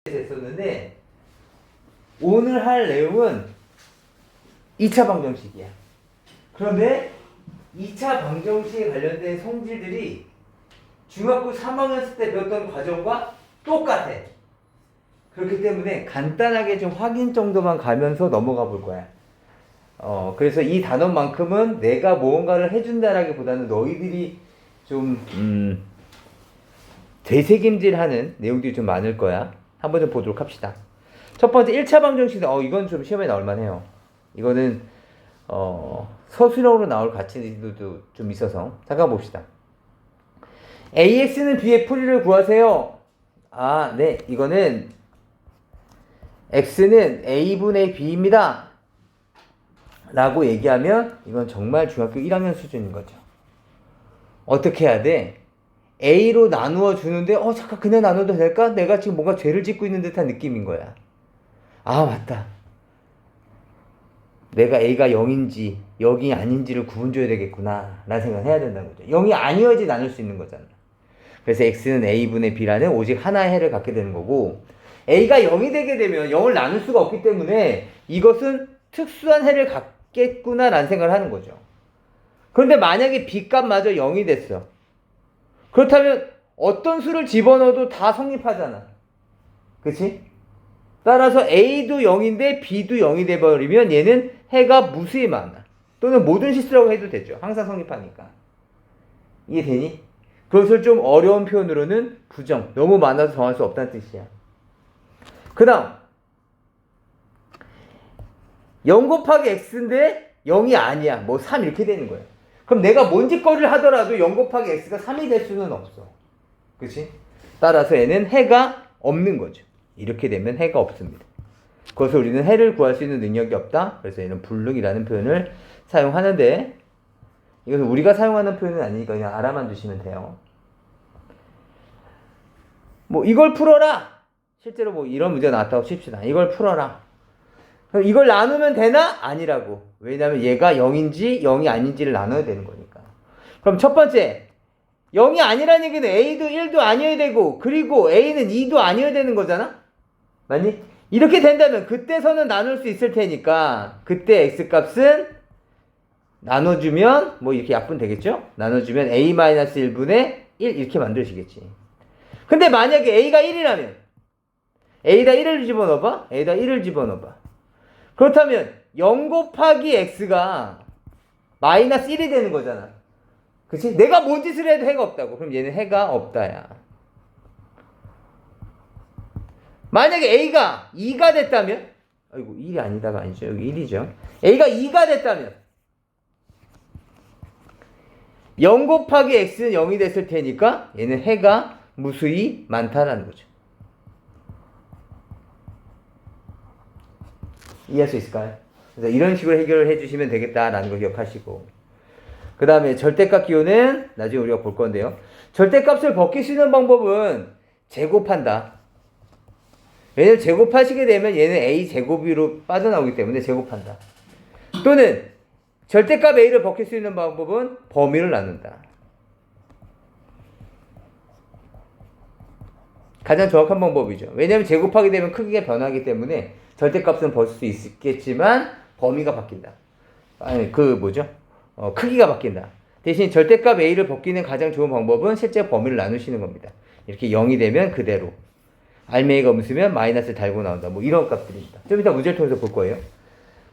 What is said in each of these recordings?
했었는데 오늘 할 내용은 2차 방정식이야. 그런데 2차 방정식에 관련된 성질들이 중학교 3학년 때 배웠던 과정과 똑같아. 그렇기 때문에 간단하게 좀 확인 정도만 가면서 넘어가 볼 거야. 그래서 이 단원만큼은 내가 무언가를 해준다라기보다는 너희들이 좀 되새김질하는 내용들이 좀 많을 거야. 한번 좀 보도록 합시다. 첫 번째 1차 방정식은 이건 좀 시험에 나올 만해요. 이거는 서술형으로 나올 가치도 좀 있어서 잠깐 봅시다. AX는 B의 풀이를 구하세요. 네. 이거는 X는 A분의 B입니다. 라고 얘기하면 이건 정말 중학교 1학년 수준인 거죠. 어떻게 해야 돼? A로 나누어 주는데 잠깐 그냥 나눠도 될까? 내가 지금 뭔가 죄를 짓고 있는 듯한 느낌인 거야. 맞다. 내가 A가 0인지 0이 아닌지를 구분줘야 되겠구나 라는 생각을 해야 된다는 거죠. 0이 아니어야지 나눌 수 있는 거잖아. 그래서 X는 A분의 B라는 오직 하나의 해를 갖게 되는 거고, A가 0이 되게 되면 0을 나눌 수가 없기 때문에 이것은 특수한 해를 갖겠구나 라는 생각을 하는 거죠. 그런데 만약에 B 값마저 0이 됐어. 그렇다면 어떤 수를 집어넣어도 다 성립하잖아. 그치? 따라서 A도 0인데 B도 0이 돼버리면 얘는 해가 무수히 많아. 또는 모든 실수라고 해도 되죠. 항상 성립하니까. 이해되니? 그것을 좀 어려운 표현으로는 부정, 너무 많아서 정할 수 없다는 뜻이야. 그 다음 0 곱하기 x인데 0이 아니야. 3 이렇게 되는 거야. 그럼 내가 뭔 짓거리를 하더라도 0 곱하기 x가 3이 될 수는 없어. 그치? 따라서 얘는 해가 없는 거죠. 이렇게 되면 해가 없습니다. 그래서 우리는 해를 구할 수 있는 능력이 없다. 그래서 얘는 불능이라는 표현을 사용하는데, 이것은 우리가 사용하는 표현은 아니니까 그냥 알아만 두시면 돼요. 이걸 풀어라. 실제로 이런 문제가 나왔다고 칩시다. 이걸 풀어라. 그럼 이걸 나누면 되나? 아니라고. 왜냐하면 얘가 0인지 0이 아닌지를 나눠야 되는 거니까. 그럼 첫 번째, 0이 아니라는 얘기는 A도 1도 아니어야 되고, 그리고 A는 2도 아니어야 되는 거잖아? 맞니? 이렇게 된다면 그때서는 나눌 수 있을 테니까 그때 X값은 나눠주면 이렇게 약분 되겠죠? 나눠주면 A-1분의 1 이렇게 만들어지겠지. 근데 만약에 A가 1이라면 A에다 1을 집어넣어봐. A에다 1을 집어넣어봐. 그렇다면 0 곱하기 X가 마이너스 1이 되는 거잖아. 그치? 내가 뭔 짓을 해도 해가 없다고. 그럼 얘는 해가 없다야. 만약에 A가 2가 됐다면, 1이 아니다가 아니죠. 여기 1이죠. A가 2가 됐다면 0 곱하기 X는 0이 됐을 테니까 얘는 해가 무수히 많다라는 거죠. 이해할 수 있을까요? 그래서 이런 식으로 해결을 해주시면 되겠다라는 걸 기억하시고, 그 다음에 절대값 기호는 나중에 우리가 볼 건데요. 절대값을 벗길 수 있는 방법은 제곱한다. 왜냐면 제곱하시게 되면 얘는 A 제곱으로 빠져나오기 때문에 제곱한다. 또는 절대값 A를 벗길 수 있는 방법은 범위를 나눈다. 가장 정확한 방법이죠. 왜냐면 제곱하게 되면 크기가 변하기 때문에 절대값은 벗을 수 있겠지만 범위가 바뀐다. 크기가 바뀐다. 대신 절대값 A를 벗기는 가장 좋은 방법은 실제 범위를 나누시는 겁니다. 이렇게 0이 되면 그대로, 알맹이가 없으면 마이너스 달고 나온다. 이런 값들입니다. 좀 이따 문제를 통해서 볼 거예요.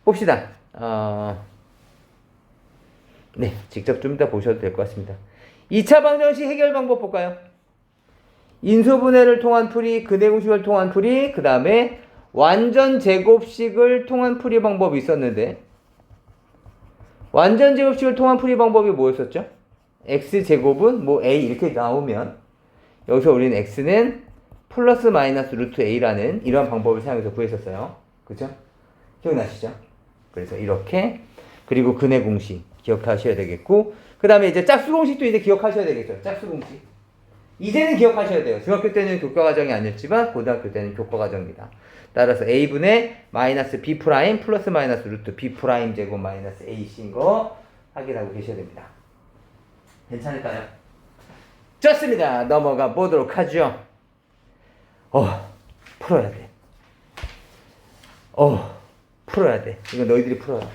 봅시다. 네, 직접 좀 이따 보셔도 될 것 같습니다. 2차 방정식 해결 방법 볼까요? 인수분해를 통한 풀이, 근해공식을 통한 풀이, 그 다음에 완전 제곱식을 통한 풀이 방법이 있었는데, 완전 제곱식을 통한 풀이 방법이 뭐였었죠? x제곱은 a 이렇게 나오면 여기서 우리는 x는 플러스 마이너스 루트 a라는 이런 방법을 사용해서 구했었어요. 그죠? 기억나시죠? 그래서 이렇게, 그리고 근해공식 기억하셔야 되겠고, 그 다음에 이제 짝수공식도 이제 기억하셔야 되겠죠. 짝수공식. 이제는 기억하셔야 돼요. 중학교 때는 교과과정이 아니었지만 고등학교 때는 교과과정입니다. 따라서 a분의 마이너스 b 프라임 플러스 마이너스 루트 b 프라임 제곱 마이너스 ac인 거 확인하고 계셔야 됩니다. 괜찮을까요? 좋습니다. 넘어가 보도록 하죠. 풀어야 돼. 풀어야 돼. 이거 너희들이 풀어야 돼.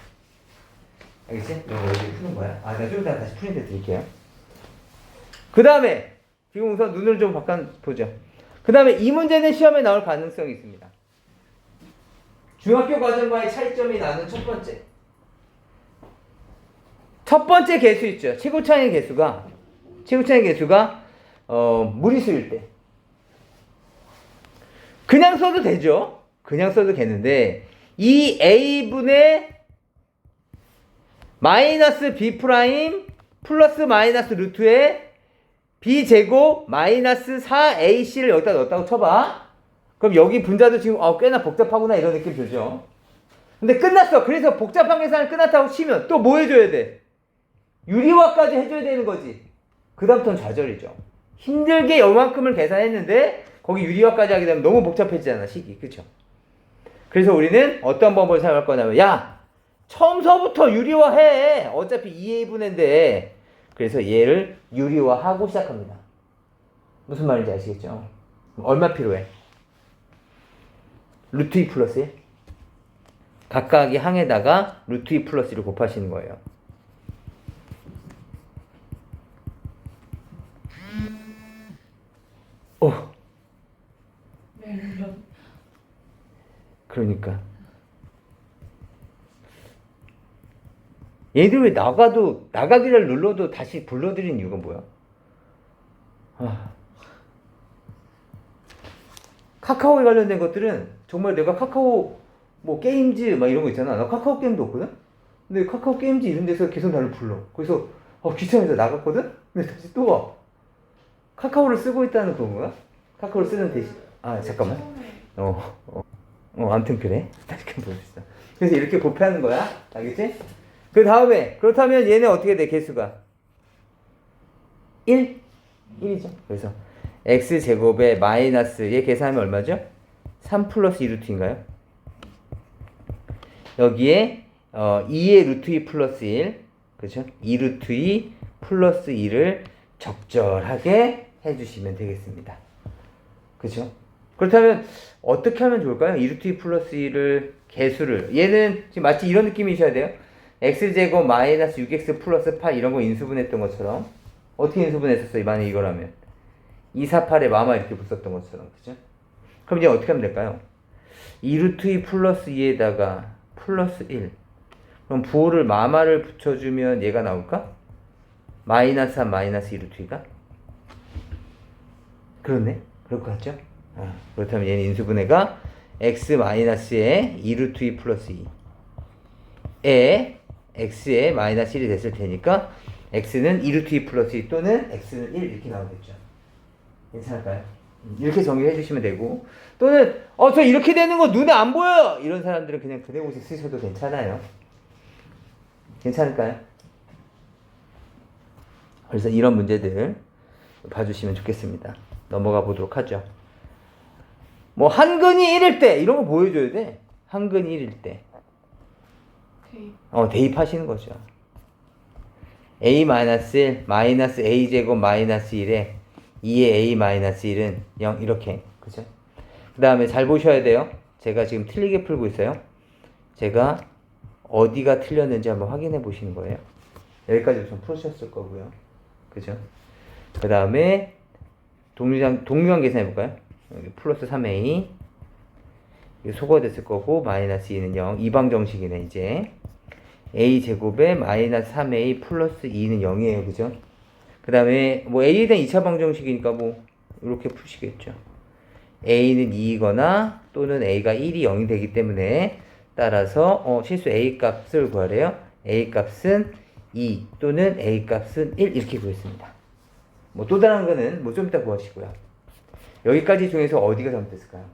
알겠지? 이거 너희들이 푸는 거야. 내가 좀 이따 다시 프린트 드릴게요. 그 다음에 지금 우선 눈을 좀 보죠. 그 다음에 이 문제는 시험에 나올 가능성이 있습니다. 중학교 과정과의 차이점이 나는 첫 번째 개수 있죠. 최고 차이 개수가 무리수일 때. 그냥 써도 되죠. 그냥 써도 되는데 이 a분의 마이너스 b 프라임 플러스 마이너스 루트에 b제곱 마이너스 4ac를 여기다 넣었다고 쳐봐. 그럼 여기 분자도 지금 꽤나 복잡하구나 이런 느낌 들죠. 근데 끝났어. 그래서 복잡한 계산을 끝났다고 치면 또 뭐 해줘야 돼? 유리화까지 해줘야 되는 거지. 그 다음부터는 좌절이죠. 힘들게 요만큼을 계산했는데 거기 유리화까지 하게 되면 너무 복잡해지잖아, 식이. 그쵸? 그래서 우리는 어떤 방법을 사용할 거냐면, 야! 처음서부터 유리화해! 어차피 2a분인데. 그래서 얘를 유리화하고 시작합니다. 무슨 말인지 아시겠죠? 얼마 필요해? 루트 2 플러스 1? 각각의 항에다가 루트 2 플러스 1을 곱하시는 거예요. 그러니까 얘들 왜 나가기를 눌러도 다시 불러들이는 이유가 뭐야? 카카오에 관련된 것들은 정말 내가 카카오 뭐 게임즈 막 이런 거 있잖아. 나 카카오 게임도 없거든? 근데 카카오 게임즈 이런 데서 계속 나를 불러. 그래서 귀찮아서 나갔거든? 근데 다시 또 와. 카카오를 쓰고 있다는 건가? 카카오를 쓰는 대신 잠깐만. 아무튼 그래. 다시 한번 보여주시다. 그래서 이렇게 곱하는 거야. 알겠지? 그 다음에 그렇다면 얘는 어떻게 돼? 개수가 1이죠. 그래서 x제곱에 마이너스 얘 계산하면 얼마죠? 3 플러스 2루트인가요? 여기에 2의 루트 2 플러스 1 그렇죠? 2루트 2 플러스 2를 적절하게 해주시면 되겠습니다. 그렇죠? 그렇다면 어떻게 하면 좋을까요? 2루트 2 플러스 2를 개수를 얘는 지금 마치 이런 느낌이셔야 돼요. x제곱 마이너스 6x 플러스 8 이런 거 인수분했던 것처럼 어떻게 인수분했었어요? 만약에 이거라면 2, 4, 8에 마마 이렇게 붙었던 것처럼 그죠? 그럼 이제 어떻게 하면 될까요? 2루트 2 플러스 2에다가 플러스 1 그럼 부호를 마마를 붙여주면 얘가 나올까? 마이너스 3 마이너스 2루트 2가? 그렇네? 그럴 것 같죠? 그렇다면 얘는 인수분해가 x 마이너스에 2루트 2 플러스 2에 x에 마이너스 1이 됐을 테니까 x는 2루트 2 플러스 2 또는 x는 1 이렇게 나오겠죠. 괜찮을까요? 이렇게 정리해 주시면 되고 또는 저 이렇게 되는 거 눈에 안 보여요! 이런 사람들은 그냥 그대공식 쓰셔도 괜찮아요. 괜찮을까요? 그래서 이런 문제들 봐주시면 좋겠습니다. 넘어가 보도록 하죠. 뭐 한근이 1일 때 이런 거 보여줘야 돼. 한근이 1일 때 대입하시는 거죠. a-1 마이너스 a제곱 마이너스 1에 2의 a 마이너스 1은 0 이렇게 그죠? 그 다음에 잘 보셔야 돼요. 제가 지금 틀리게 풀고 있어요. 제가 어디가 틀렸는지 한번 확인해 보시는 거예요. 여기까지 우선 풀으셨을 거고요. 그죠? 그 다음에 동류한 계산해 볼까요? 여기 플러스 3a 소거됐을 거고 마이너스 2는 0 이방정식이네 이제 a제곱에 마이너스 3a 플러스 2는 0이에요. 그죠? 그 다음에 뭐 a에 대한 2차 방정식이니까 뭐 이렇게 푸시겠죠. a는 2이거나 또는 a가 1이 0이 되기 때문에 따라서 실수 a 값을 구하래요. a 값은 2 또는 a 값은 1 이렇게 구했습니다. 뭐 또 다른 거는 뭐 좀 이따 구하시고요. 여기까지 중에서 어디가 잘못됐을까요?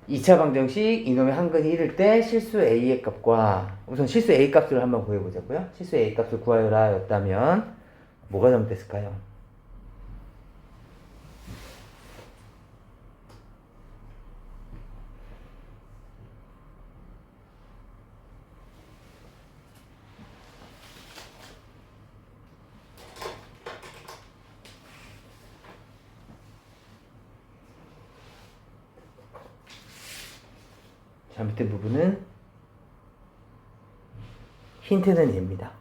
2차 방정식 이놈의 한근이 1일 때 실수 a의 값과 우선 실수 a 값을 한번 구해보자고요. 실수 a 값을 구하여라 였다면 뭐가 잘못됐을까요? 잘못된 부분은 힌트는 얘입니다.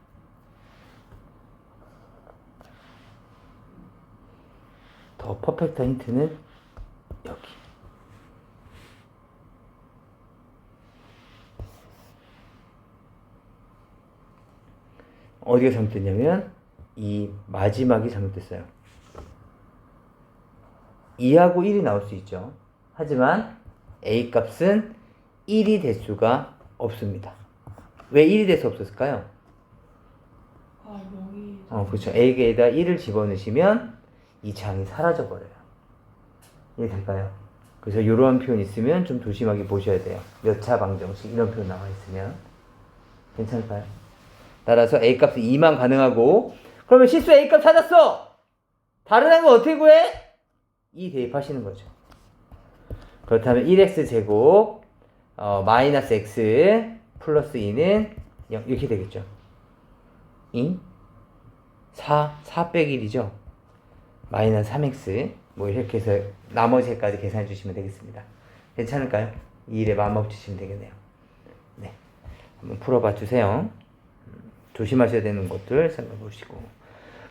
더 퍼펙트한 힌트는 여기. 어디가 잘못됐냐면 이 마지막이 잘못됐어요. 2하고 1이 나올 수 있죠. 하지만 A 값은 1이 될 수가 없습니다. 왜 1이 될 수 없었을까요? 그렇죠. A에다 1을 집어넣으시면 이 장이 사라져버려요. 이해될까요? 그래서 이러한 표현 있으면 좀 조심하게 보셔야 돼요. 몇 차 방정식 이런 표현 나와 있으면. 괜찮을까요? 따라서 A 값은 2만 가능하고, 그러면 실수 A 값 찾았어! 다른 항은 어떻게 구해? 2 대입하시는 거죠. 그렇다면 1x제곱 마이너스 x 플러스 2는 0 이렇게 되겠죠. 4 빼기 1이죠. 마이너스 3x 뭐 이렇게 해서 나머지까지 계산해 주시면 되겠습니다. 괜찮을까요? 이 일에 마음 없으시면 되겠네요. 네, 한번 풀어봐 주세요. 조심하셔야 되는 것들 생각해 보시고,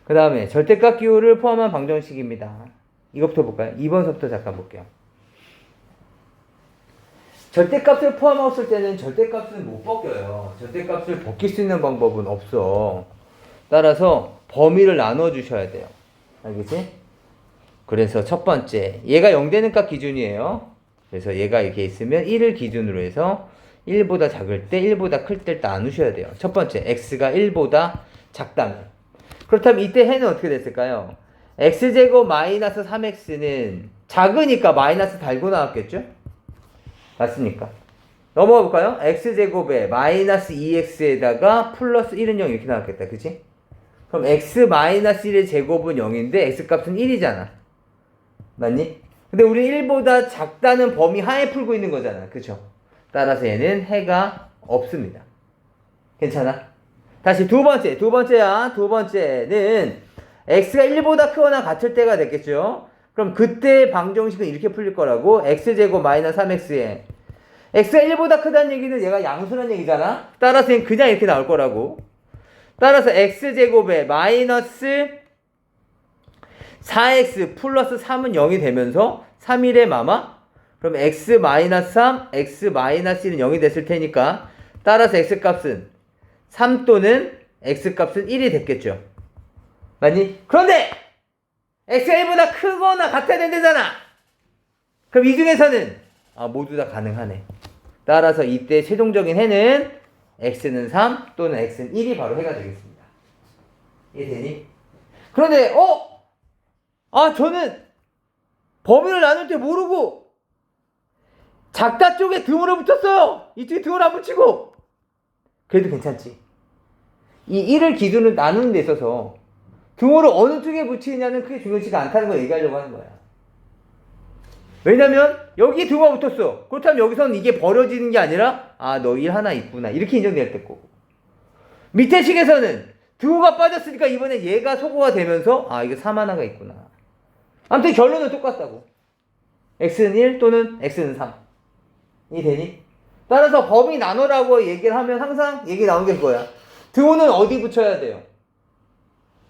그 다음에 절대값 기호를 포함한 방정식입니다. 이것부터 볼까요? 2번서부터 잠깐 볼게요. 절대값을 포함했을 때는 절대값은 못 벗겨요. 절대값을 벗길 수 있는 방법은 없어. 따라서 범위를 나눠 주셔야 돼요. 알겠지? 그래서 첫 번째, 얘가 0 되는 값 기준이에요. 그래서 얘가 이렇게 있으면 1을 기준으로 해서 1보다 작을 때 1보다 클 때 나누셔야 돼요. 첫 번째, x가 1보다 작다면. 그렇다면 이때 해는 어떻게 됐을까요? x제곱 마이너스 3x는 작으니까 마이너스 달고 나왔겠죠? 맞습니까? 넘어가 볼까요? x제곱에 마이너스 2x에다가 플러스 1은 0 이렇게 나왔겠다. 그치? 그럼 x 마이너스 1의 제곱은 0인데 x값은 1이잖아. 맞니? 근데 우리 1보다 작다는 범위 하에 풀고 있는 거잖아. 그쵸? 따라서 얘는 해가 없습니다. 괜찮아? 다시 두 번째야. 두 번째는 x가 1보다 크거나 같을 때가 됐겠죠? 그럼 그때 방정식은 이렇게 풀릴 거라고. x제곱 마이너스 3x에 x가 1보다 크다는 얘기는 얘가 양수란 얘기잖아? 따라서 얘는 그냥 이렇게 나올 거라고. 따라서 x제곱에 마이너스 4x 플러스 3은 0이 되면서 3일의 마마? 그럼 x 마이너스 3, x 마이너스 1은 0이 됐을 테니까 따라서 x값은 3 또는 x값은 1이 됐겠죠. 맞니? 그런데 x가 1보다 크거나 같아야 된다잖아. 그럼 이 중에서는 모두 다 가능하네. 따라서 이때 최종적인 해는 x는 3 또는 x는 1이 바로 해가 되겠습니다. 이해되니? 그런데 저는 범위를 나눌 때 모르고 작다 쪽에 등호를 붙였어요. 이쪽에 등호를 안 붙이고. 그래도 괜찮지. 이 1을 기준으로 나누는 데 있어서 등호를 어느 쪽에 붙이느냐는 크게 중요치가 않다는 걸 얘기하려고 하는 거야. 왜냐면 여기에 등호가 붙었어. 그렇다면 여기서는 이게 버려지는 게 아니라 너 1 하나 있구나 이렇게 인정될 거고, 밑에 식에서는 등호가 빠졌으니까 이번에 얘가 소거가 되면서 이게 3 하나가 있구나. 아무튼 결론은 똑같다고. x는 1 또는 x는 3. 이 되니? 따라서 범위 나누라고 얘기를 하면 항상 얘기 나오는 게 그거야. 등호는 어디 붙여야 돼요?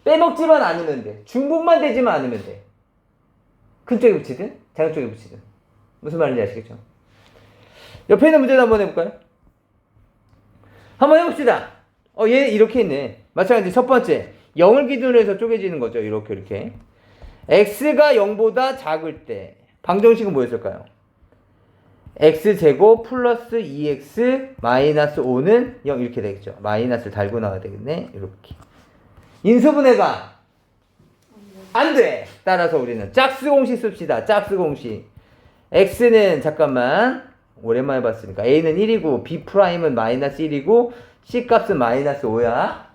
빼먹지만 않으면 돼. 중복만 되지만 않으면 돼. 큰 쪽에 붙이든 작은 쪽에 붙이든. 무슨 말인지 아시겠죠? 옆에 있는 문제도 한번 해볼까요? 한번 해봅시다. 얘 이렇게 있네. 마찬가지 첫 번째 0을 기준으로 해서 쪼개지는 거죠. 이렇게 x가 0보다 작을 때 방정식은 뭐였을까요? x제곱 플러스 2x 마이너스 5는 0 이렇게 되겠죠. 마이너스를 달고 나와야 되겠네. 이렇게 인수분해가 안 돼. 따라서 우리는 짝수 공식 씁시다. 짝수 공식. x는 잠깐만 오랜만에 봤으니까 a는 1이고 b'은 마이너스 1이고 c값은 마이너스 5야.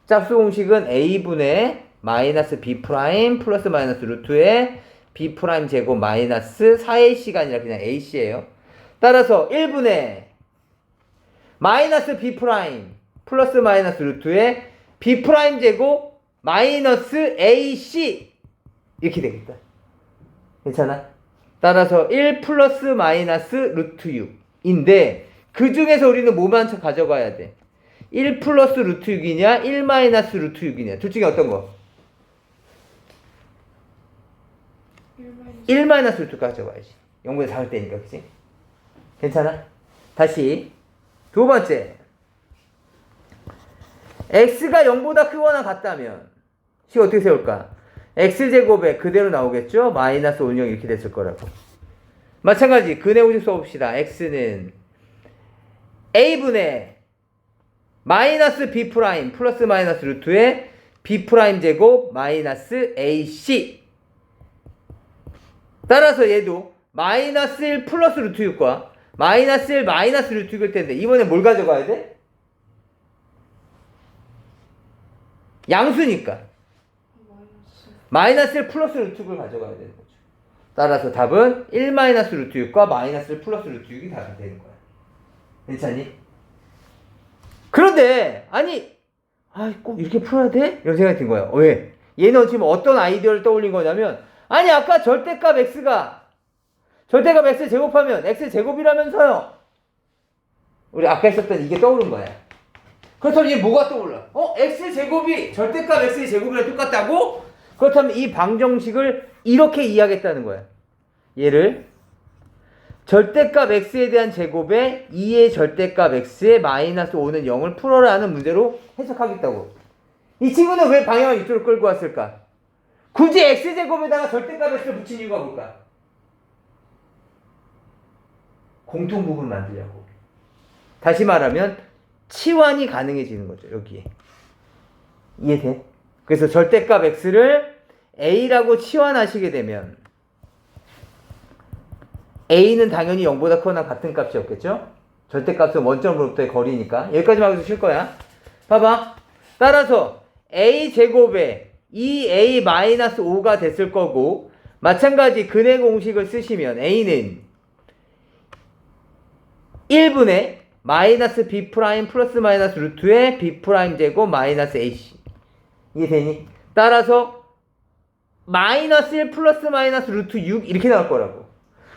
짝수 공식은 a분의 마이너스 b' 플러스 마이너스 루트에 b' 제곱 마이너스 4ac가 아니라 그냥 ac예요. 따라서 1분의 마이너스 b' 플러스 마이너스 루트에 b' 제곱 마이너스 ac 이렇게 되겠다. 괜찮아? 따라서 1 플러스 마이너스 루트 6 인데 그 중에서 우리는 뭐만 가져가야 돼? 1 플러스 루트 6이냐 1 마이너스 루트 6이냐 둘 중에 어떤 거? 1 마이너스 루트 가져가야지. 0분의 4할 때니까 그치? 괜찮아? 다시 두 번째 x가 0보다 크거나 같다면 식 어떻게 세울까? x제곱에 그대로 나오겠죠? 마이너스 5, 0 이렇게 됐을 거라고. 마찬가지 근의 공식 써봅시다. x는 a분의 마이너스 b 프라임 플러스 마이너스 루트에 b 프라임 제곱 마이너스 ac. 따라서 얘도 마이너스 1 플러스 루트 6과 마이너스 1 마이너스 루트 6일 텐데 이번에 뭘 가져가야 돼? 양수니까 마이너스 1 플러스 루트 6을 가져가야 되는 거죠. 따라서 답은 1 마이너스 루트 6과 마이너스 1 플러스 루트 6이 답이 되는 거야. 괜찮니? 그런데 아니 꼭 이렇게 풀어야 돼? 이런 생각이 든 거야. 왜? 얘는 지금 어떤 아이디어를 떠올린 거냐면 아니 아까 절대값 x가 절대값 x 제곱하면 x 제곱이라면서요. 우리 아까 했었던 이게 떠오른 거야. 그렇다면 이게 뭐가 떠올라? x 제곱이 절대값 x의 제곱이랑 똑같다고? 그렇다면 이 방정식을 이렇게 이해하겠다는 거야. 얘를 절대값 x에 대한 제곱에 2의 절대값 x에 마이너스 5는 0을 풀어라는 문제로 해석하겠다고. 이 친구는 왜 방향을 이쪽으로 끌고 왔을까? 굳이 x제곱에다가 절대값 x를 붙인 이유가 뭘까? 공통 부분 만들려고. 다시 말하면 치환이 가능해지는 거죠. 여기에. 이해돼? 그래서 절대값 x를 a라고 치환하시게 되면 a는 당연히 0보다 크거나 같은 값이었겠죠? 절대값은 원점으로부터의 거리니까. 여기까지만 해도 쉴 거야. 봐봐. 따라서 a제곱에 2a-5가 됐을 거고 마찬가지 근의 공식을 쓰시면 a는 1분의 마이너스 b 프라임 플러스 마이너스 루트의 b 프라임 제곱 마이너스 ac. 이해되니? 따라서 마이너스 1 플러스 마이너스 루트 6 이렇게 나올 거라고.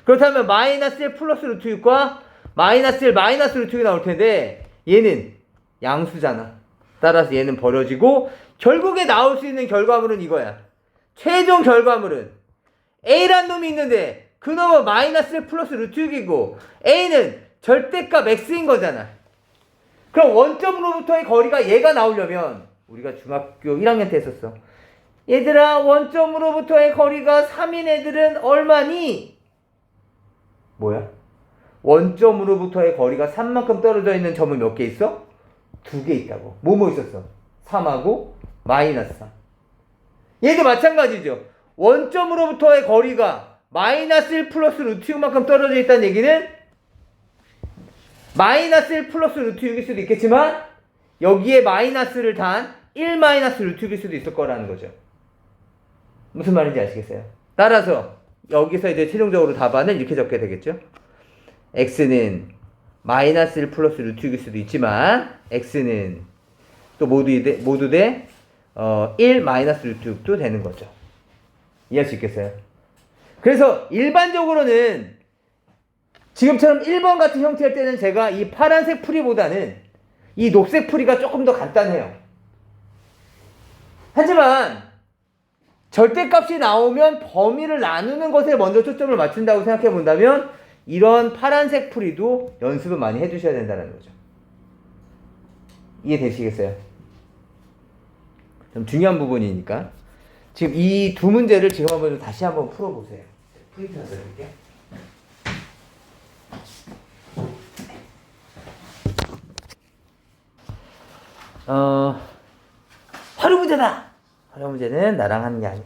그렇다면 마이너스 1 플러스 루트 6과 마이너스 1 마이너스 루트 6이 나올 텐데 얘는 양수잖아. 따라서 얘는 버려지고 결국에 나올 수 있는 결과물은 이거야. 최종 결과물은 a란 놈이 있는데 그 놈은 마이너스 1 플러스 루트 6이고 a는 절대값 x인 거잖아. 그럼 원점으로부터의 거리가 얘가 나오려면 우리가 중학교 1학년 때 했었어. 얘들아 원점으로부터의 거리가 3인 애들은 얼마니? 뭐야? 원점으로부터의 거리가 3만큼 떨어져 있는 점은 몇 개 있어? 2개 있다고. 뭐뭐 있었어? 3하고 마이너스 3. 얘도 마찬가지죠. 원점으로부터의 거리가 마이너스 1 플러스 루트 6만큼 떨어져 있다는 얘기는 마이너스 1 플러스 루트 6일 수도 있겠지만 여기에 마이너스를 단 1 마이너스 루트 6일 수도 있을 거라는 거죠. 무슨 말인지 아시겠어요? 따라서 여기서 이제 최종적으로 답안을 이렇게 적게 되겠죠. x는 마이너스 1 플러스 루트 6일 수도 있지만 x는 또 모두 대 1 마이너스 루트 6도 되는 거죠. 이해할 수 있겠어요? 그래서 일반적으로는 지금처럼 1번 같은 형태일 때는 제가 이 파란색 풀이보다는 이 녹색 풀이가 조금 더 간단해요. 하지만 절대값이 나오면 범위를 나누는 것에 먼저 초점을 맞춘다고 생각해 본다면 이런 파란색 풀이도 연습을 많이 해두셔야 된다는 거죠. 이해되시겠어요? 좀 중요한 부분이니까 지금 이 두 문제를 지금 한번 다시 한번 풀어보세요. 프린트 하나 드릴게요. 활용 문제다! 활용 문제는 나랑 하는 게 아니야.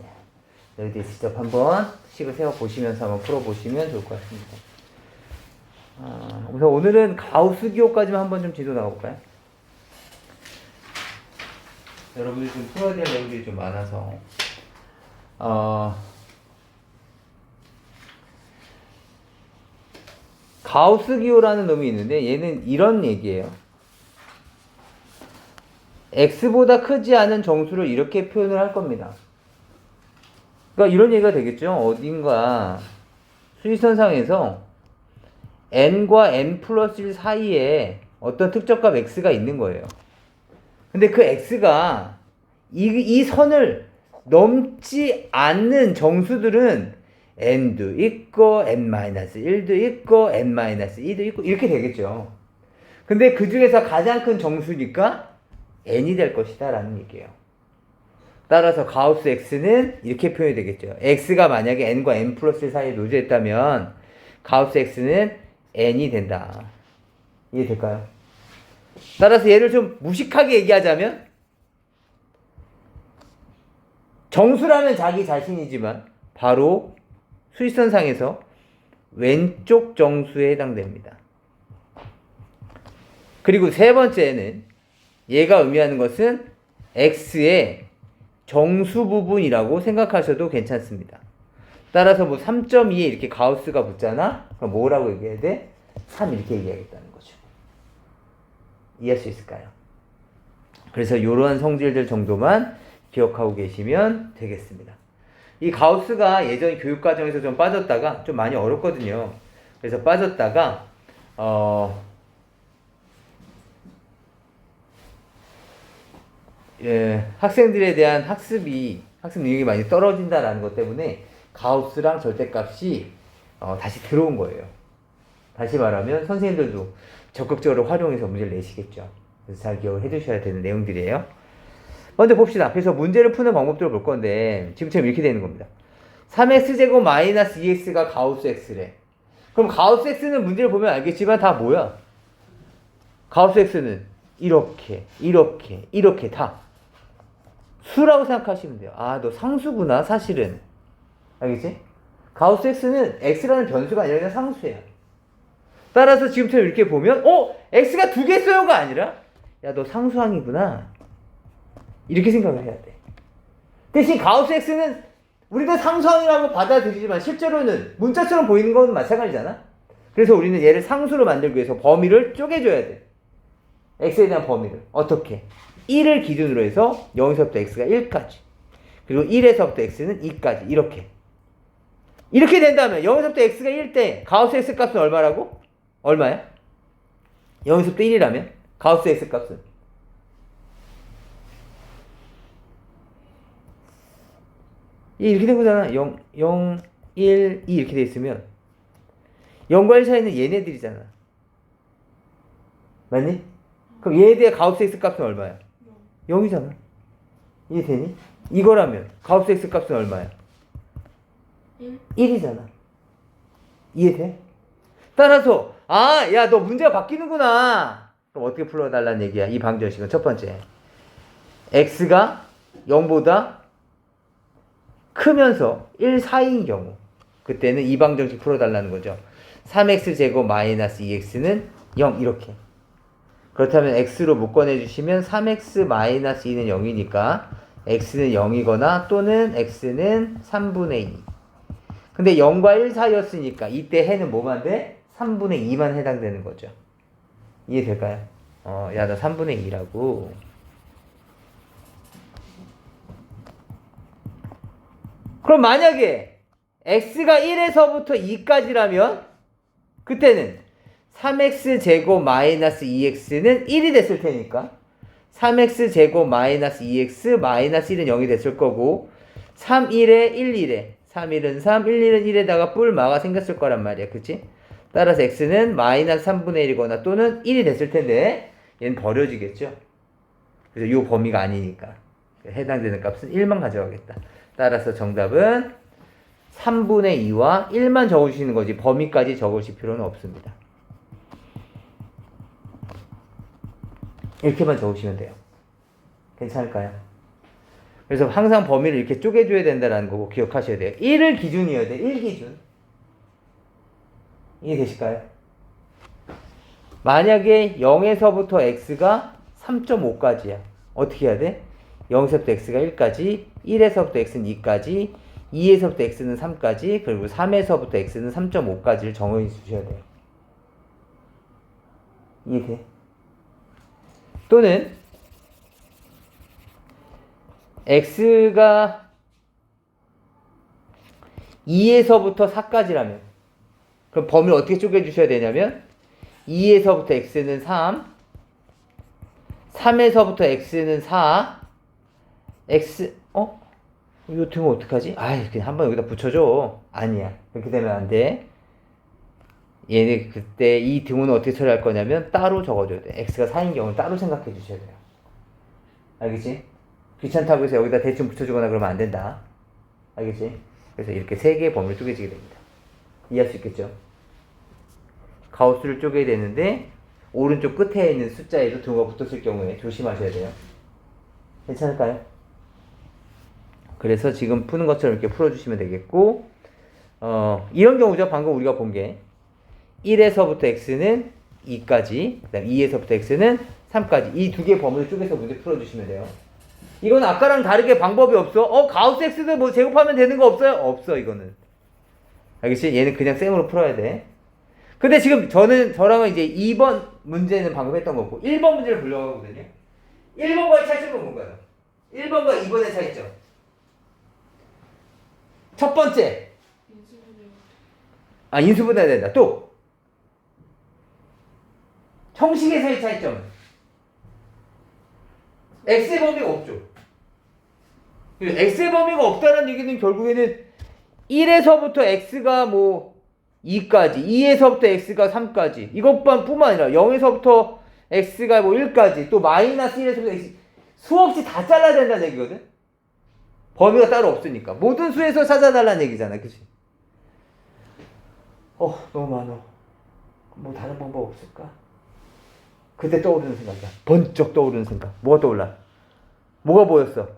너희들이 직접 한번 식을 세워보시면서 한번 풀어보시면 좋을 것 같습니다. 우선 오늘은 가우스 기호까지만 한번 좀 지도 나가볼까요? 여러분들이 좀 풀어야 될 내용들이 좀 많아서 가우스 기호라는 놈이 있는데 얘는 이런 얘기예요. x보다 크지 않은 정수를 이렇게 표현을 할 겁니다. 그러니까 이런 얘기가 되겠죠. 어딘가 수직선상에서 n과 n 플러스 1 사이에 어떤 특정값 x가 있는 거예요. 근데 그 x가 이 선을 넘지 않는 정수들은 n도 있고 n-1도 있고 n-2도 있고 이렇게 되겠죠. 근데 그 중에서 가장 큰 정수니까 n이 될 것이다 라는 얘기예요. 따라서 가우스 x는 이렇게 표현이 되겠죠. x가 만약에 n과 n 플러스 1 사이에 노출했다면 가우스 x는 n이 된다. 이해될까요? 따라서 얘를 좀 무식하게 얘기하자면 정수라면 자기 자신이지만 바로 수직선상에서 왼쪽 정수에 해당됩니다. 그리고 세 번째는 얘가 의미하는 것은 x의 정수 부분이라고 생각하셔도 괜찮습니다. 따라서 뭐 3.2에 이렇게 가우스가 붙잖아? 그럼 뭐라고 얘기해야 돼? 3 이렇게 얘기하겠다는 거죠. 이해할 수 있을까요? 그래서 이러한 성질들 정도만 기억하고 계시면 되겠습니다. 이 가우스가 예전 교육과정에서 좀 빠졌다가 좀 많이 어렵거든요. 그래서 빠졌다가 학생들에 대한 학습 능력이 많이 떨어진다라는 것 때문에 가우스랑 절대값이 다시 들어온 거예요. 다시 말하면 선생님들도 적극적으로 활용해서 문제를 내시겠죠. 그래서 잘 기억을 해두셔야 되는 내용들이에요. 먼저 봅시다. 그래서 문제를 푸는 방법들을 볼 건데 지금처럼 이렇게 되는 겁니다. 3x제곱 마이너스 2x가 가우스 x래. 그럼 가우스 x는 문제를 보면 알겠지만 다 뭐야? 가우스 x는 이렇게 다 수라고 생각하시면 돼요. 아, 너 상수구나 사실은. 알겠지? 가우스 x는 x라는 변수가 아니라 그냥 상수야. 따라서 지금처럼 이렇게 보면 x가 2개 있어요가 아니라 야, 너 상수항이구나. 이렇게 생각을 해야 돼. 대신 가우스 x는 우리가 상수항이라고 받아들이지만 실제로는 문자처럼 보이는 건 마찬가지잖아. 그래서 우리는 얘를 상수로 만들기 위해서 범위를 쪼개줘야 돼. x에 대한 범위를. 어떻게? 1을 기준으로 해서 0에서부터 x가 1까지. 그리고 1에서부터 x는 2까지. 이렇게 된다면 0에서부터 x가 1 때 가우스 x 값은 얼마라고? 얼마야? 0에서부터 1이라면 가우스 x 값은 이렇게 된 거잖아. 0, 1, 2 이렇게 돼 있으면 0과 1 사이는 얘네들이잖아. 맞니? 그럼 얘에 가우스 x 값은 얼마야? 0이잖아. 이해되니? 이거라면 가우스 x 값은 얼마야? 1이잖아. 이해돼? 따라서 야, 너 문제가 바뀌는구나. 그럼 어떻게 풀어달라는 얘기야? 이 방정식은 첫 번째, x가 0보다 크면서 1 사이인 경우, 그때는 이 방정식 풀어달라는 거죠. 3x제곱 마이너스 2x는 0 이렇게. 그렇다면 x로 묶어내주시면 3x 마이너스 2는 0이니까 x는 0이거나 또는 x는 3분의 2. 근데 0과 1 사이였으니까 이때 해는 뭐만 돼? 3분의 2만 해당되는 거죠. 이해될까요? 야, 나 3분의 2라고. 그럼 만약에 x가 1에서부터 2까지라면 그때는 3x제곱 마이너스 2x는 1이 됐을 테니까 3x제곱 마이너스 2x 마이너스 1은 0이 됐을 거고 3, 1에 1, 1에 3, 1은 3, 1, 1은 1에다가 뿔마가 생겼을 거란 말이야. 그치? 따라서 x는 마이너스 3분의 1이거나 또는 1이 됐을 텐데 얘는 버려지겠죠. 그래서 이 범위가 아니니까 해당되는 값은 1만 가져가겠다. 따라서 정답은 3분의 2와 1만 적어주시는 거지 범위까지 적으실 필요는 없습니다. 이렇게만 적으시면 돼요. 괜찮을까요? 그래서 항상 범위를 이렇게 쪼개줘야 된다는 거고 기억하셔야 돼요. 1을 기준이어야 돼. 1 기준. 이해되실까요? 만약에 0에서부터 x가 3.5까지야. 어떻게 해야 돼? 0에서부터 x가 1까지, 1에서부터 x는 2까지, 2에서부터 x는 3까지, 그리고 3에서부터 x는 3.5까지를 정해 주셔야 돼요. 이해돼? 또는 x가 2에서부터 4까지라면 그럼 범위를 어떻게 쪼개주셔야 되냐면 2에서부터 x는 3, 3에서부터 x는 4, x 이거 등은 어떡하지? 그냥 한번 여기다 붙여줘. 아니야. 그렇게 되면 안 돼. 얘네 그때 이 등호는 어떻게 처리할 거냐면 따로 적어줘야 돼. x가 4인 경우는 따로 생각해 주셔야 돼요. 알겠지? 귀찮다고 해서 여기다 대충 붙여주거나 그러면 안 된다. 알겠지? 그래서 이렇게 세 개의 범위를 쪼개지게 됩니다. 이해할 수 있겠죠? 가우스를 쪼개야 되는데 오른쪽 끝에 있는 숫자에도 등호가 붙었을 경우에 조심하셔야 돼요. 괜찮을까요? 그래서 지금 푸는 것처럼 이렇게 풀어주시면 되겠고 이런 경우죠. 방금 우리가 본 게 1에서부터 x는 2까지, 그 다음 2에서부터 x는 3까지 이 두 개의 범위를 쪼개서 문제 풀어주시면 돼요. 이건 아까랑 다르게 방법이 없어. 가우스 x도 뭐 제곱하면 되는 거 없어요? 없어 이거는. 알겠지? 얘는 그냥 쌩으로 풀어야 돼. 근데 지금 저랑은 이제 2번 문제는 방금 했던 거고 1번 문제를 보려고 하거든요. 1번과의 차이점은 뭔가요? 1번과 2번의 차이점. 첫 번째. 인수분해야 된다. 또 형식에서의 차이점. x의 범위가 없죠. x의 범위가 없다는 얘기는 결국에는 1에서부터 x가 뭐 2까지, 2에서부터 x가 3까지 이것뿐만 아니라 0에서부터 x가 뭐 1까지 또 마이너스 1에서부터 x 수없이 다 잘라야 된다는 얘기거든. 범위가 따로 없으니까 모든 수에서 찾아달라는 얘기잖아. 그치? 너무 많아. 뭐 다른 방법 없을까? 그때 떠오르는 생각이야. 번쩍 떠오르는 생각. 뭐가 떠올라? 뭐가 보였어?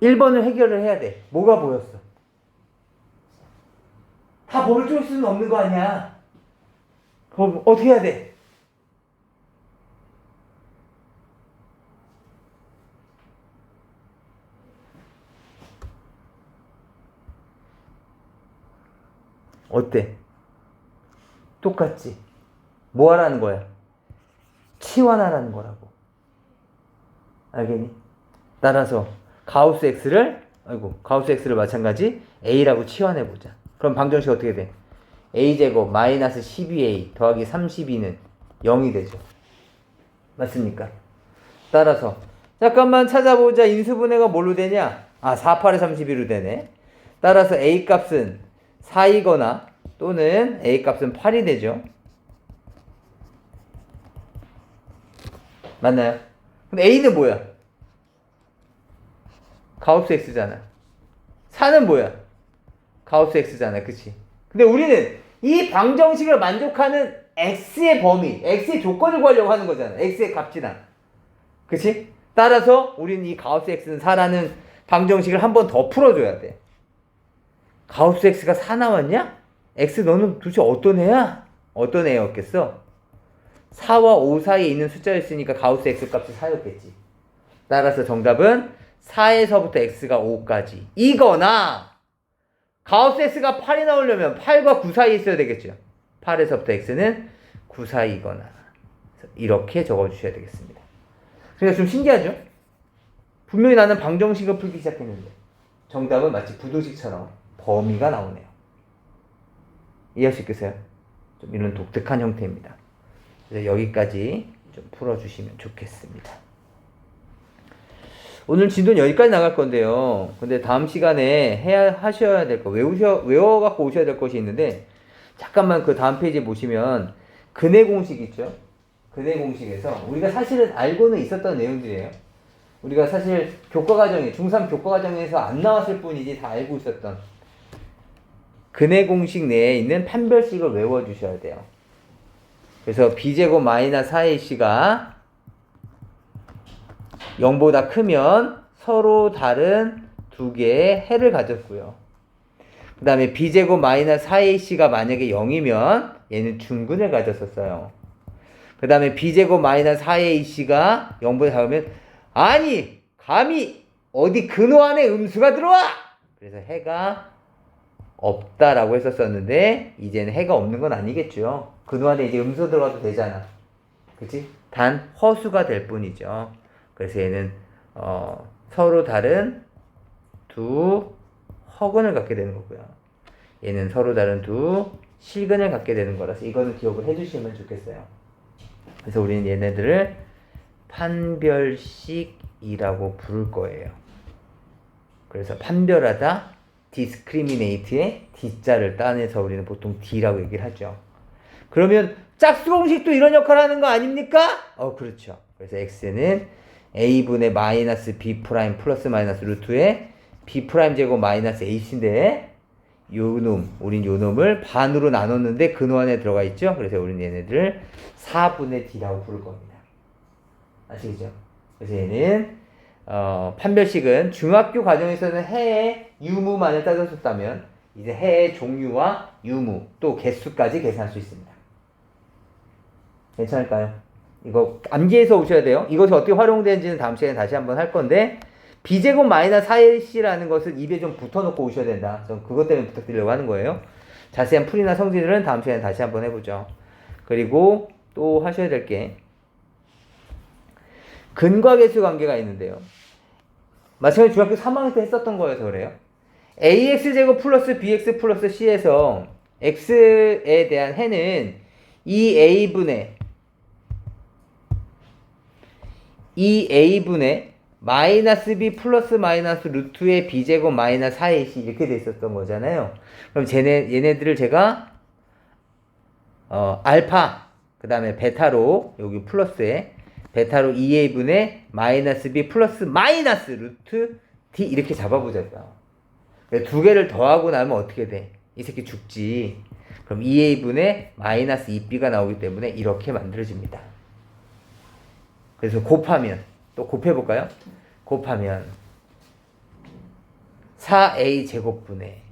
1번을 해결을 해야 돼. 뭐가 보였어? 다 범위를 쪼갤 수는 없는 거 아니야. 그럼 어떻게 해야 돼? 어때? 똑같지? 뭐 하라는 거야? 치환하라는 거라고. 알겠니? 따라서 가우스 x를 마찬가지 a라고 치환해보자. 그럼 방정식 어떻게 돼? a제곱 마이너스 12a 더하기 32는 0이 되죠. 맞습니까? 따라서 잠깐만 찾아보자. 인수분해가 뭘로 되냐? 4, 8에 32로 되네. 따라서 a 값은 4이거나 또는 a 값은 8이 되죠. 맞나요? 근데 a는 뭐야? 가우스 x잖아. 4는 뭐야? 가우스 x잖아. 그치? 근데 우리는 이 방정식을 만족하는 x의 범위, x의 조건을 구하려고 하는 거잖아. x의 값이나. 그치? 따라서 우리는 이 가우스 x는 4라는 방정식을 한 번 더 풀어줘야 돼. 가우스 x가 4 나왔냐? x 너는 도대체 어떤 애야? 어떤 애였겠어? 4와 5 사이에 있는 숫자였으니까 가우스 x 값이 4였겠지. 따라서 정답은 4에서부터 x가 5까지 이거나 가우스 x가 8이 나오려면 8과 9 사이에 있어야 되겠죠. 8에서부터 x는 9 사이거나 이렇게 적어주셔야 되겠습니다. 그러니까 좀 신기하죠? 분명히 나는 방정식을 풀기 시작했는데 정답은 마치 부등식처럼 범위가 나오네요. 이해할 수 있겠어요? 좀 이런 독특한 형태입니다. 그래서 여기까지 좀 풀어주시면 좋겠습니다. 오늘 진도는 여기까지 나갈 건데요. 근데 다음 시간에 하셔야 될 거, 외워갖고 오셔야 될 것이 있는데, 잠깐만 그 다음 페이지에 보시면, 근해 공식 있죠? 근해 공식에서, 우리가 사실은 알고는 있었던 내용들이에요. 우리가 사실 교과과정에, 중3 교과과정에서 안 나왔을 뿐이지 다 알고 있었던, 근해 공식 내에 있는 판별식을 외워주셔야 돼요. 그래서 b제곱 마이너스 4ac가 0보다 크면 서로 다른 두 개의 해를 가졌고요. 그 다음에 b제곱 마이너스 4ac가 만약에 0이면 얘는 중근을 가졌었어요. 그 다음에 b제곱 마이너스 4ac가 0보다 작으면 아니 감히 어디 근호 안에 음수가 들어와! 그래서 해가 없다라고 했었었는데 이제는 해가 없는 건 아니겠죠. 근호 안에 이제 음수 들어가도 되잖아. 그치? 단 허수가 될 뿐이죠. 그래서 얘는 서로 다른 두 허근을 갖게 되는 거고요. 얘는 서로 다른 두 실근을 갖게 되는 거라서 이거는 기억을 해주시면 좋겠어요. 그래서 우리는 얘네들을 판별식이라고 부를 거예요. 그래서 판별하다, discriminate의 D자를 따내서 우리는 보통 D라고 얘기를 하죠. 그러면 짝수공식도 이런 역할을 하는 거 아닙니까? 그렇죠. 그래서 x는 a분의 마이너스 b 프라임 플러스 마이너스 루트의 b 프라임 제곱 마이너스 ac인데 우린 요 놈을 반으로 나눴는데 근호 안에 들어가 있죠. 그래서 우린 얘네들을 4분의 d라고 부를 겁니다. 아시겠죠? 그래서 얘는 판별식은 중학교 과정에서는 해의 유무만을 따졌었다면 이제 해의 종류와 유무 또 개수까지 계산할 수 있습니다. 괜찮을까요? 이거 암기해서 오셔야 돼요. 이것이 어떻게 활용되는지는 다음 시간에 다시 한번 할 건데 b제곱 마이너스 4ac라는 것을 입에 좀 붙어놓고 오셔야 된다. 전 그것 때문에 부탁드리려고 하는 거예요. 자세한 풀이나 성질은 다음 시간에 다시 한번 해보죠. 그리고 또 하셔야 될 게 근과계수 관계가 있는데요. 마찬가지로 중학교 3학년 때 했었던 거여서 그래요. ax제곱 플러스 bx 플러스 c에서 x에 대한 해는 이 a분의 마이너스 b 플러스 마이너스 루트의 b제곱 마이너스 4ac 이렇게 돼 있었던 거잖아요. 그럼 얘네들을 제가 알파 그 다음에 베타로 여기 플러스에 베타로 2a분의 마이너스 b 플러스 마이너스 루트 d 이렇게 잡아보자고요. 두 개를 더하고 나면 어떻게 돼? 이 새끼 죽지. 그럼 2a분의 마이너스 2b가 나오기 때문에 이렇게 만들어집니다. 그래서 곱하면 또 곱해볼까요? 곱하면 4a 제곱분의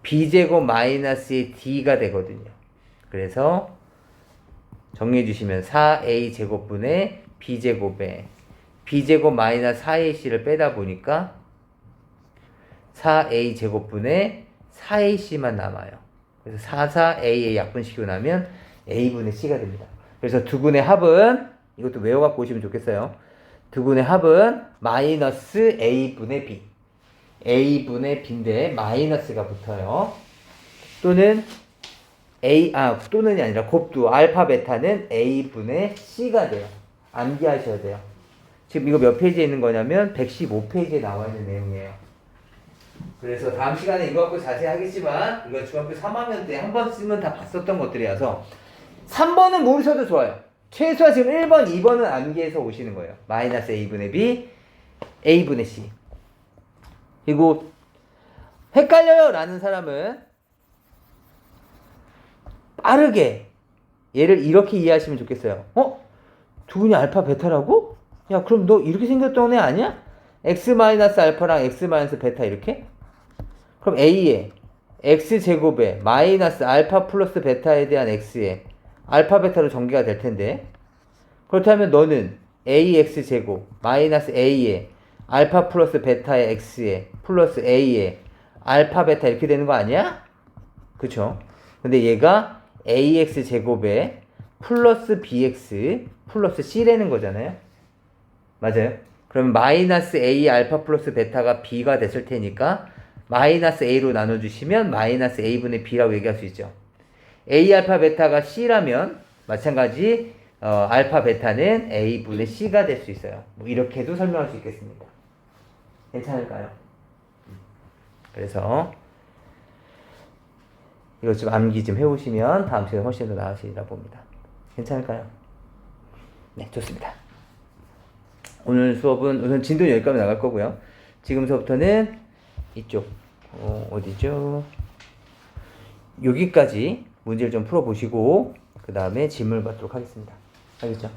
b제곱 마이너스의 d가 되거든요. 그래서 정리해 주시면 4a 제곱분의 b제곱에 b제곱 마이너스 4ac를 빼다 보니까 4a 제곱분의 4ac만 남아요. 그래서 4a에 약분시키고 나면 a분의 c가 됩니다. 그래서 두 분의 합은 이것도 외워갖고 오시면 좋겠어요. 두 분의 합은 마이너스 a분의 b a분의 b인데 마이너스가 붙어요. 또는 또는이 아니라 곱두 알파 베타는 a분의 c가 돼요. 암기하셔야 돼요. 지금 이거 몇 페이지에 있는 거냐면 115페이지에 나와 있는 내용이에요. 그래서 다음 시간에 이거 갖고 자세히 하겠지만 이거 중학교 3학년 때 한 번쯤은 다 봤었던 것들이라서 3번은 모르셔도 좋아요. 최소한 지금 1번, 2번은 암기해서 오시는 거예요. 마이너스 a분의 b, a분의 c. 그리고 헷갈려요 라는 사람은 빠르게 얘를 이렇게 이해하시면 좋겠어요. 두 분이 알파 베타라고? 야 그럼 너 이렇게 생겼던 애 아니야? x 마이너스 알파랑 x 마이너스 베타 이렇게? 그럼 a에 x제곱에 마이너스 알파 플러스 베타에 대한 x에 알파 베타로 전개가 될 텐데 그렇다면 너는 ax제곱 마이너스 a에 알파 플러스 베타의 x에 플러스 a에 알파 베타 이렇게 되는 거 아니야? 그쵸? 근데 얘가 ax제곱에 플러스 bx 플러스 c라는 거잖아요. 맞아요? 그러면 마이너스 a 알파 플러스 베타가 b가 됐을 테니까 마이너스 a로 나눠주시면 마이너스 a분의 b라고 얘기할 수 있죠. a 알파 베타가 c라면 마찬가지 알파 베타는 a분의 c가 될 수 있어요. 뭐 이렇게도 설명할 수 있겠습니다. 괜찮을까요? 그래서 이것 좀 암기 좀 해오시면 다음 시간에 훨씬 더 나으시리라 봅니다. 괜찮을까요? 네, 좋습니다. 오늘 수업은 우선 진도는 여기까지 나갈 거고요. 지금서부터는 이쪽 어디죠? 여기까지 문제를 좀 풀어보시고 그 다음에 질문을 받도록 하겠습니다. 알겠죠?